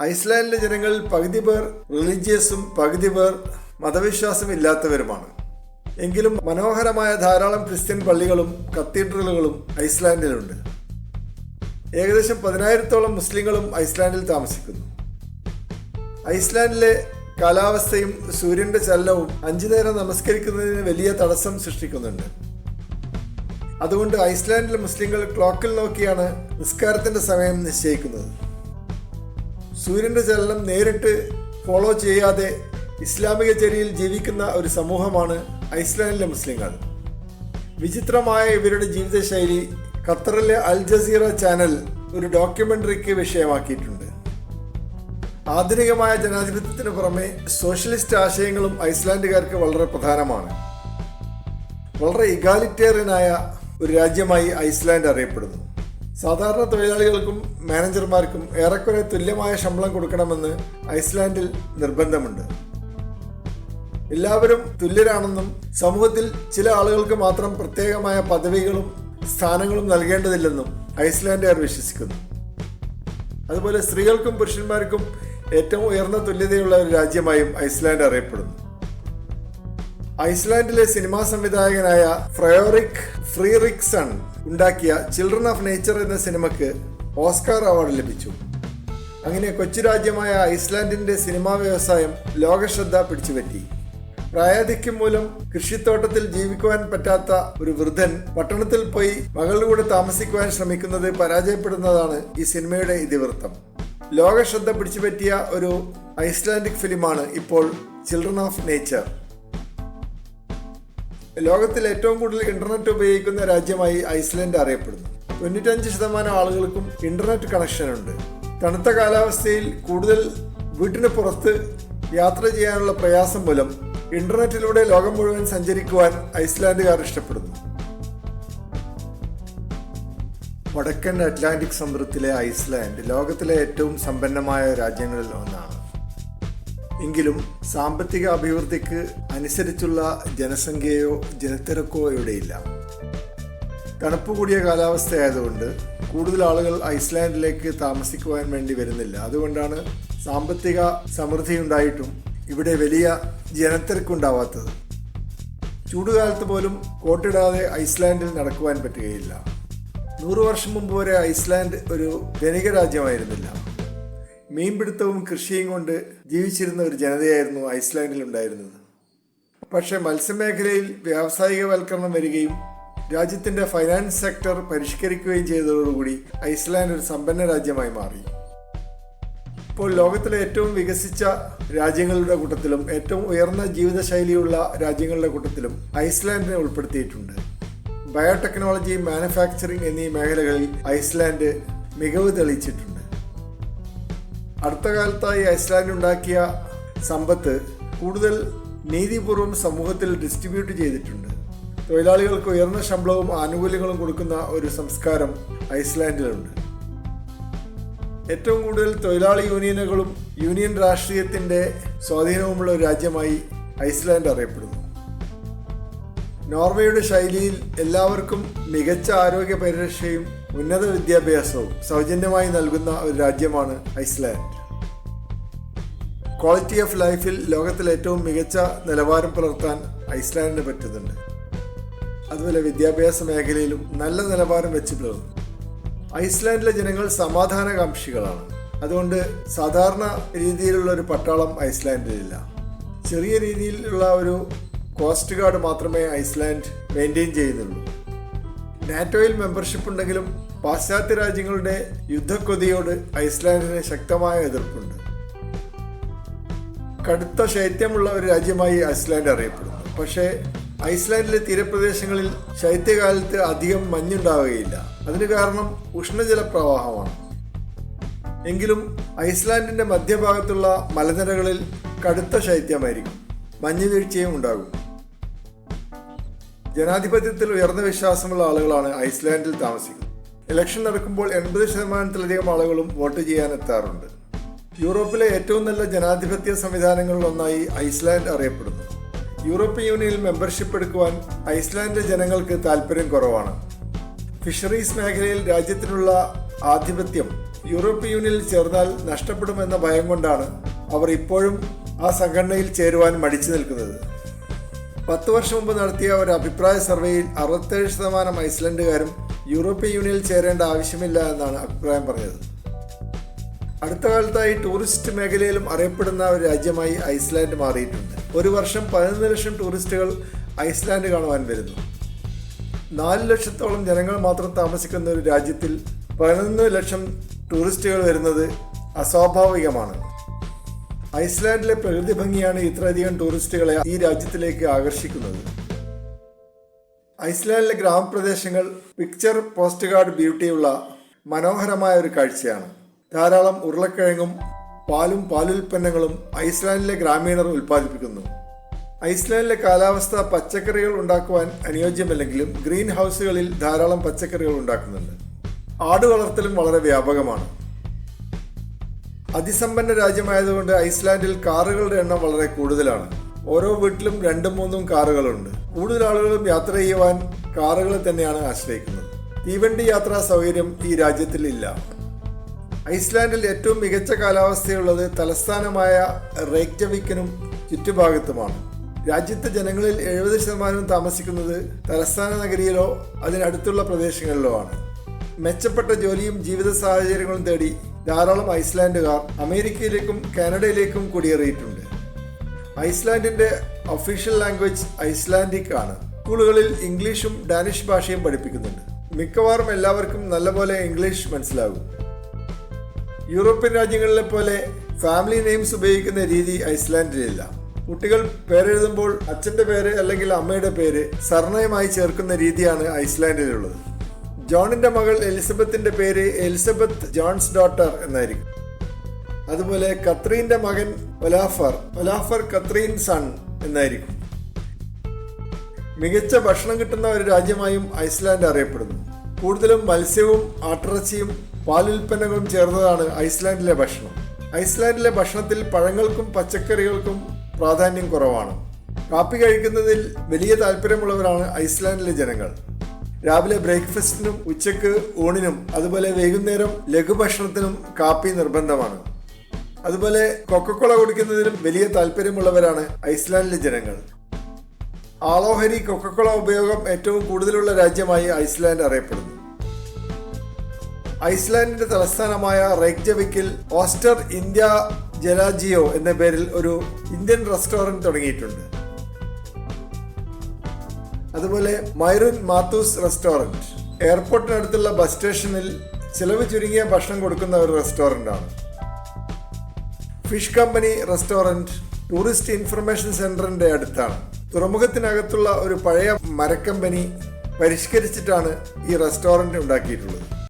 ഐസ്ലാൻഡിലെ ജനങ്ങളിൽ പകുതി പേർ റിലീജിയസും പകുതി പേർ മതവിശ്വാസം ഇല്ലാത്തവരുമാണ്. എങ്കിലും മനോഹരമായ ധാരാളം ക്രിസ്ത്യൻ പള്ളികളും കത്തീഡ്രലുകളും ഐസ്ലാൻഡിലുണ്ട്. ഏകദേശം 10,000-ഓളം മുസ്ലിങ്ങളും ഐസ്ലാൻഡിൽ താമസിക്കുന്നു. ഐസ്ലാൻഡിലെ കാലാവസ്ഥയും സൂര്യന്റെ ചലനവും 5 നേരം നമസ്കരിക്കുന്നതിന് വലിയ തടസ്സം സൃഷ്ടിക്കുന്നുണ്ട്. അതുകൊണ്ട് ഐസ്ലാൻഡിലെ മുസ്ലിങ്ങൾ ക്ലോക്കിൽ നോക്കിയാണ് നിസ്കാരത്തിന്റെ സമയം നിശ്ചയിക്കുന്നത്. സൂര്യന്റെ ചലനം നേരിട്ട് ഫോളോ ചെയ്യാതെ ഇസ്ലാമിക ചര്യയിൽ ജീവിക്കുന്ന ഒരു സമൂഹമാണ് ഐസ്ലാൻഡിലെ മുസ്ലിങ്ങൾ. വിചിത്രമായ ഇവരുടെ ജീവിതശൈലി ഖത്തറിലെ അൽ ജസീറ ചാനൽ ഒരു ഡോക്യുമെന്ററിക്ക് വിഷയമാക്കിയിട്ടുണ്ട്. ആധുനികമായ ജനാധിപത്യത്തിന് പുറമെ സോഷ്യലിസ്റ്റ് ആശയങ്ങളും ഐസ്ലാൻഡുകാർക്ക് വളരെ പ്രധാനമാണ്. വളരെ ഇഗാലിറ്റേറിയനായ ഒരു രാജ്യമായി ഐസ്ലാൻഡ് അറിയപ്പെടുന്നു. സാധാരണ തൊഴിലാളികൾക്കും മാനേജർമാർക്കും ഏറെക്കുറെ തുല്യമായ ശമ്പളം കൊടുക്കണമെന്ന് ഐസ്ലാൻഡിൽ നിർബന്ധമുണ്ട്. എല്ലാവരും തുല്യരാണെന്നും സമൂഹത്തിൽ ചില ആളുകൾക്ക് മാത്രം പ്രത്യേകമായ പദവികളും സ്ഥാനങ്ങളും നൽകേണ്ടതില്ലെന്നും ഐസ്ലാൻഡുകാർ വിശ്വസിക്കുന്നു. അതുപോലെ സ്ത്രീകൾക്കും പുരുഷന്മാർക്കും ഏറ്റവും ഉയർന്ന തുല്യതയുള്ള ഒരു രാജ്യമായും ഐസ്ലാൻഡ് അറിയപ്പെടുന്നു. ഐസ്ലാൻഡിലെ സിനിമാ സംവിധായകനായ ഫ്രയോറിക് ഫ്രീറിക്സൺ ഉണ്ടാക്കിയ ചിൽഡ്രൻ ഓഫ് നേച്ചർ എന്ന സിനിമയ്ക്ക് ഓസ്കാർ അവാർഡ് ലഭിച്ചു. അങ്ങനെ കൊച്ചു രാജ്യമായ ഐസ്ലാൻഡിന്റെ സിനിമാ വ്യവസായം ലോകശ്രദ്ധ പിടിച്ചുപറ്റി. പ്രായാധിക്യം മൂലം കൃഷിത്തോട്ടത്തിൽ ജീവിക്കുവാൻ പറ്റാത്ത ഒരു വൃദ്ധൻ പട്ടണത്തിൽ പോയി മകളുടെ കൂടെ താമസിക്കുവാൻ ശ്രമിക്കുന്നത് പരാജയപ്പെടുന്നതാണ് ഈ സിനിമയുടെ ഇതിവൃത്തം. ലോകശ്രദ്ധ പിടിച്ചുപറ്റിയ ഒരു ഐസ്ലാൻഡിക് ഫിലിമാണ് ഇപ്പോൾ ചിൽഡ്രൻ ഓഫ് നേച്ചർ. ലോകത്തിൽ ഏറ്റവും കൂടുതൽ ഇന്റർനെറ്റ് ഉപയോഗിക്കുന്ന രാജ്യമായി ഐസ്ലാൻഡ് അറിയപ്പെടുന്നു. 95% ആളുകൾക്കും ഇന്റർനെറ്റ് കണക്ഷൻ ഉണ്ട്. തണുത്ത കാലാവസ്ഥയിൽ കൂടുതൽ വീട്ടിന് പുറത്ത് യാത്ര ചെയ്യാനുള്ള പ്രയാസം മൂലം ഇന്റർനെറ്റിലൂടെ ലോകം മുഴുവൻ സഞ്ചരിക്കുവാൻ ഐസ്ലാൻഡുകാർ ഇഷ്ടപ്പെടുന്നു. വടക്കൻ അറ്റ്ലാന്റിക് സമുദ്രത്തിലെ ഐസ്ലാൻഡ് ലോകത്തിലെ ഏറ്റവും സമ്പന്നമായ രാജ്യങ്ങളിൽ ഒന്നാണ്. എങ്കിലും സാമ്പത്തിക അഭിവൃദ്ധിക്ക് അനുസരിച്ചുള്ള ജനസംഖ്യയോ ജനത്തിരക്കോ ഇവിടെയില്ല. തണുപ്പ് കൂടിയ കാലാവസ്ഥയായതുകൊണ്ട് കൂടുതൽ ആളുകൾ ഐസ്ലാൻഡിലേക്ക് താമസിക്കുവാൻ വേണ്ടി വരുന്നില്ല. അതുകൊണ്ടാണ് സാമ്പത്തിക സമൃദ്ധി ഉണ്ടായിട്ടും ഇവിടെ വലിയ ജനത്തിരക്കുണ്ടാവാത്തത്. ചൂടുകാലത്ത് പോലും കോട്ടിടാതെ ഐസ്ലാൻഡിൽ നടക്കുവാൻ പറ്റുകയില്ല. 100 വർഷം മുമ്പ് വരെ ഐസ്ലാൻഡ് ഒരു ധനിക രാജ്യമായിരുന്നില്ല. മീൻപിടുത്തവും കൃഷിയും കൊണ്ട് ജീവിച്ചിരുന്ന ഒരു ജനതയായിരുന്നു ഐസ്ലാൻഡിൽ ഉണ്ടായിരുന്നത്. പക്ഷേ മത്സ്യമേഖലയിൽ വ്യാവസായികവൽക്കരണം വരികയും രാജ്യത്തിൻ്റെ ഫൈനാൻസ് സെക്ടർ പരിഷ്കരിക്കുകയും ചെയ്തതോടുകൂടി ഐസ്ലാൻഡ് ഒരു സമ്പന്ന രാജ്യമായി മാറി. ഇപ്പോൾ ലോകത്തിലെ ഏറ്റവും വികസിച്ച രാജ്യങ്ങളുടെ കൂട്ടത്തിലും ഏറ്റവും ഉയർന്ന ജീവിതശൈലിയുള്ള രാജ്യങ്ങളുടെ കൂട്ടത്തിലും ഐസ്ലാൻഡിനെ ഉൾപ്പെടുത്തിയിട്ടുണ്ട്. ബയോടെക്നോളജി, മാനുഫാക്ചറിംഗ് എന്നീ മേഖലകളിൽ ഐസ്ലാൻഡ് മികവ് തെളിയിച്ചിട്ടുണ്ട്. അടുത്ത കാലത്തായി ഐസ്ലാൻഡ് ഉണ്ടാക്കിയ സമ്പത്ത് കൂടുതൽ നീതിപൂർവം സമൂഹത്തിൽ ഡിസ്ട്രിബ്യൂട്ട് ചെയ്തിട്ടുണ്ട്. തൊഴിലാളികൾക്ക് ഉയർന്ന ശമ്പളവും ആനുകൂല്യങ്ങളും കൊടുക്കുന്ന ഒരു സംസ്കാരം ഐസ്ലാൻഡിലുണ്ട്. ഏറ്റവും കൂടുതൽ തൊഴിലാളി യൂണിയനുകളും യൂണിയൻ രാഷ്ട്രീയത്തിൻ്റെ സ്വാധീനവുമുള്ള ഒരു രാജ്യമായി ഐസ്ലാൻഡ് അറിയപ്പെടുന്നു. നോർവേയുടെ ശൈലിയിൽ എല്ലാവർക്കും മികച്ച ആരോഗ്യ പരിരക്ഷയും ഉന്നത വിദ്യാഭ്യാസവും സൗജന്യമായി നൽകുന്ന ഒരു രാജ്യമാണ് ഐസ്ലാൻഡ്. ക്വാളിറ്റി ഓഫ് ലൈഫിൽ ലോകത്തിലെ ഏറ്റവും മികച്ച നിലവാരം പുലർത്താൻ ഐസ്ലാൻഡിന് പറ്റുന്നുണ്ട്. അതുപോലെ വിദ്യാഭ്യാസ മേഖലയിലും നല്ല നിലവാരം വെച്ച് പുലർത്തുന്നു. ഐസ്ലാൻഡിലെ ജനങ്ങൾ സമാധാനകാംക്ഷികളാണ്. അതുകൊണ്ട് സാധാരണ രീതിയിലുള്ള ഒരു പട്ടാളം ഐസ്ലാൻഡിലില്ല. ചെറിയ രീതിയിലുള്ള ഒരു കോസ്റ്റ് ഗാർഡ് മാത്രമേ ഐസ്ലാൻഡ് മെയിൻറ്റെയിൻ ചെയ്യുന്നുള്ളൂ. നാറ്റോയിൽ മെമ്പർഷിപ്പ് ഉണ്ടെങ്കിലും പാശ്ചാത്യ രാജ്യങ്ങളുടെ യുദ്ധക്കൊതിയോട് ഐസ്ലാൻഡിന് ശക്തമായ എതിർപ്പുണ്ട്. കടുത്ത ശൈത്യമുള്ള ഒരു രാജ്യമായി ഐസ്ലാൻഡ് അറിയപ്പെടുന്നു. പക്ഷേ ഐസ്ലാൻഡിലെ തീരപ്രദേശങ്ങളിൽ ശൈത്യകാലത്ത് അധികം മഞ്ഞുണ്ടാവുകയില്ല. അതിന് കാരണം ഉഷ്ണജല പ്രവാഹമാണ്. എങ്കിലും ഐസ്ലാൻഡിന്റെ മധ്യഭാഗത്തുള്ള മലനിരകളിൽ കടുത്ത ശൈത്യമായിരിക്കും. മഞ്ഞുവീഴ്ചയും ഉണ്ടാകും. ജനാധിപത്യത്തിൽ ഉയർന്ന വിശ്വാസമുള്ള ആളുകളാണ് ഐസ്ലാൻഡിൽ താമസിക്കുന്നത്. ഇലക്ഷൻ നടക്കുമ്പോൾ 80% ആളുകളും വോട്ട് ചെയ്യാനെത്താറുണ്ട്. യൂറോപ്പിലെ ഏറ്റവും നല്ല ജനാധിപത്യ സംവിധാനങ്ങളിലൊന്നായി ഐസ്ലാൻഡ് അറിയപ്പെടുന്നു. യൂറോപ്യൻ യൂണിയനിൽ മെമ്പർഷിപ്പ് എടുക്കുവാൻ ഐസ്ലാൻഡ് ജനങ്ങൾക്ക് താല്പര്യം കുറവാണ്. ഫിഷറീസ് മേഖലയിൽ രാജ്യത്തിനുള്ള ആധിപത്യം യൂറോപ്യൻ യൂണിയനിൽ ചേർന്നാൽ നഷ്ടപ്പെടുമെന്ന ഭയം കൊണ്ടാണ് അവർ ഇപ്പോഴും ആ സംഘടനയിൽ ചേരുവാൻ മടിച്ചു നിൽക്കുന്നത്. 10 വർഷം മുമ്പ് നടത്തിയ ഒരു അഭിപ്രായ സർവേയിൽ 67% ഐസ്ലൻഡുകാരും യൂറോപ്യൻ യൂണിയനിൽ ചേരേണ്ട ആവശ്യമില്ല എന്നാണ് അഭിപ്രായം പറഞ്ഞത്. അടുത്ത കാലത്തായി ടൂറിസ്റ്റ് മേഖലയിലും അറിയപ്പെടുന്ന ഒരു രാജ്യമായി ഐസ്ലാൻഡ് മാറിയിട്ടുണ്ട്. ഒരു വർഷം 11 ലക്ഷം ടൂറിസ്റ്റുകൾ ഐസ്ലാൻഡ് കാണുവാൻ വരുന്നു. 4 ലക്ഷത്തോളം ജനങ്ങൾ മാത്രം താമസിക്കുന്ന ഒരു രാജ്യത്തിൽ 11 ലക്ഷം ടൂറിസ്റ്റുകൾ വരുന്നത് അസ്വാഭാവികമാണ്. ഐസ്ലാൻഡിലെ പ്രകൃതി ഭംഗിയാണ് ഇത്രയധികം ടൂറിസ്റ്റുകളെ ഈ രാജ്യത്തിലേക്ക് ആകർഷിക്കുന്നത്. ഐസ്ലാൻഡിലെ ഗ്രാമപ്രദേശങ്ങൾ പിക്ചർ പോസ്റ്റ് കാർഡ് ബ്യൂട്ടിയുള്ള മനോഹരമായ ഒരു കാഴ്ചയാണ്. ധാരാളം ഉരുളക്കിഴങ്ങും പാലും പാലുൽപ്പന്നങ്ങളും ഐസ്ലാൻഡിലെ ഗ്രാമീണർ ഉൽപ്പാദിപ്പിക്കുന്നു. ഐസ്ലാൻഡിലെ കാലാവസ്ഥ പച്ചക്കറികൾ ഉണ്ടാക്കുവാൻ അനുയോജ്യമല്ലെങ്കിലും ഗ്രീൻ ഹൗസുകളിൽ ധാരാളം പച്ചക്കറികൾ ഉണ്ടാക്കുന്നുണ്ട്. ആട് വളർത്തലും വളരെ വ്യാപകമാണ്. അതിസമ്പന്ന രാജ്യമായതുകൊണ്ട് ഐസ്ലാൻഡിൽ കാറുകളുടെ എണ്ണം വളരെ കൂടുതലാണ്. ഓരോ വീട്ടിലും 2-3 കാറുകളുണ്ട്. കൂടുതൽ ആളുകളും യാത്ര ചെയ്യുവാൻ കാറുകളെ തന്നെയാണ് ആശ്രയിക്കുന്നത്. തീവണ്ടി യാത്രാ സൗകര്യം ഈ രാജ്യത്തിൽ ഇല്ല. ഐസ്ലാൻഡിൽ ഏറ്റവും മികച്ച കാലാവസ്ഥയുള്ളത് തലസ്ഥാനമായ റെയ്ക്യവിക്കിനും ചുറ്റുഭാഗത്തുമാണ്. രാജ്യത്തെ ജനങ്ങളിൽ 70% താമസിക്കുന്നത് തലസ്ഥാന നഗരിയിലോ അതിനടുത്തുള്ള പ്രദേശങ്ങളിലോ ആണ്. മെച്ചപ്പെട്ട ജോലിയും ജീവിത സാഹചര്യങ്ങളും തേടി ധാരാളം ഐസ്ലാൻഡുകാർ അമേരിക്കയിലേക്കും കാനഡയിലേക്കും കുടിയേറിയിട്ടുണ്ട്. ഐസ്ലാൻഡിന്റെ ഒഫീഷ്യൽ ലാംഗ്വേജ് ഐസ്ലാൻഡിക് ആണ്. സ്കൂളുകളിൽ ഇംഗ്ലീഷും ഡാനിഷ് ഭാഷയും പഠിപ്പിക്കുന്നുണ്ട്. മിക്കവാറും എല്ലാവർക്കും നല്ലപോലെ ഇംഗ്ലീഷ് മനസ്സിലാകും. യൂറോപ്യൻ രാജ്യങ്ങളിലെ പോലെ ഫാമിലി നെയിംസ് ഉപയോഗിക്കുന്ന രീതി ഐസ്ലാൻഡിലില്ല. കുട്ടികൾ പേരെഴുതുമ്പോൾ അച്ഛൻ്റെ പേര് അല്ലെങ്കിൽ അമ്മയുടെ പേര് സർനെയിമായി ചേർക്കുന്ന രീതിയാണ് ഐസ്ലാൻഡിലുള്ളത്. ജോണിന്റെ മകൾ എലിസബത്തിന്റെ പേര് എലിസബത്ത് ജോൺസ് ഡോട്ടർ എന്നായിരിക്കും. അതുപോലെ കത്രീന്റെ മകൻ ഒലാഫർ കത്രീൻ സൺ എന്നായിരിക്കും. മികച്ച ഭക്ഷണം കിട്ടുന്ന ഒരു രാജ്യമായും ഐസ്ലാൻഡ് അറിയപ്പെടുന്നു. കൂടുതലും മത്സ്യവും ആട്ടിറച്ചിയും പാലുൽപ്പന്നങ്ങളും ചേർന്നതാണ് ഐസ്ലാൻഡിലെ ഭക്ഷണം. ഐസ്ലാൻഡിലെ ഭക്ഷണത്തിൽ പഴങ്ങൾക്കും പച്ചക്കറികൾക്കും പ്രാധാന്യം കുറവാണ്. കാപ്പി കഴിക്കുന്നതിൽ വലിയ താല്പര്യമുള്ളവരാണ് ഐസ്ലാൻഡിലെ ജനങ്ങൾ. രാവിലെ ബ്രേക്ക്ഫാസ്റ്റിനും ഉച്ചക്ക് ഊണിനും അതുപോലെ വൈകുന്നേരം ലഘുഭക്ഷണത്തിനും കാപ്പി നിർബന്ധമാണ്. അതുപോലെ കൊക്കക്കോള കുടിക്കുന്നതിനും വലിയ താല്പര്യമുള്ളവരാണ് ഐസ്ലാൻഡിലെ ജനങ്ങൾ. ആളോഹരി കൊക്കക്കോള ഉപയോഗം ഏറ്റവും കൂടുതലുള്ള രാജ്യമായി ഐസ്ലാൻഡ് അറിയപ്പെടുന്നു. ഐസ്ലാൻഡിന്റെ തലസ്ഥാനമായ റെയ്ക്യവിക്കിൽ ഓസ്റ്റർ ഇന്ത്യ ജലാജിയോ എന്ന പേരിൽ ഒരു ഇന്ത്യൻ റെസ്റ്റോറന്റ് തുടങ്ങിയിട്ടുണ്ട്. അതുപോലെ മൈറുൻ മാത്തൂസ് റെസ്റ്റോറന്റ് എയർപോർട്ടിനടുത്തുള്ള ബസ് സ്റ്റേഷനിൽ ചിലവ് ചുരുങ്ങിയ ഭക്ഷണം കൊടുക്കുന്ന ഒരു റെസ്റ്റോറൻ്റാണ്. Fish company restaurant tourist information സെന്ററിന്റെ അടുത്താണ്. തുറമുഖത്തിനകത്തുള്ള ഒരു പഴയ മരക്കമ്പനി പരിഷ്കരിച്ചിട്ടാണ് ഈ റെസ്റ്റോറന്റ് ഉണ്ടാക്കിയിട്ടുള്ളത്.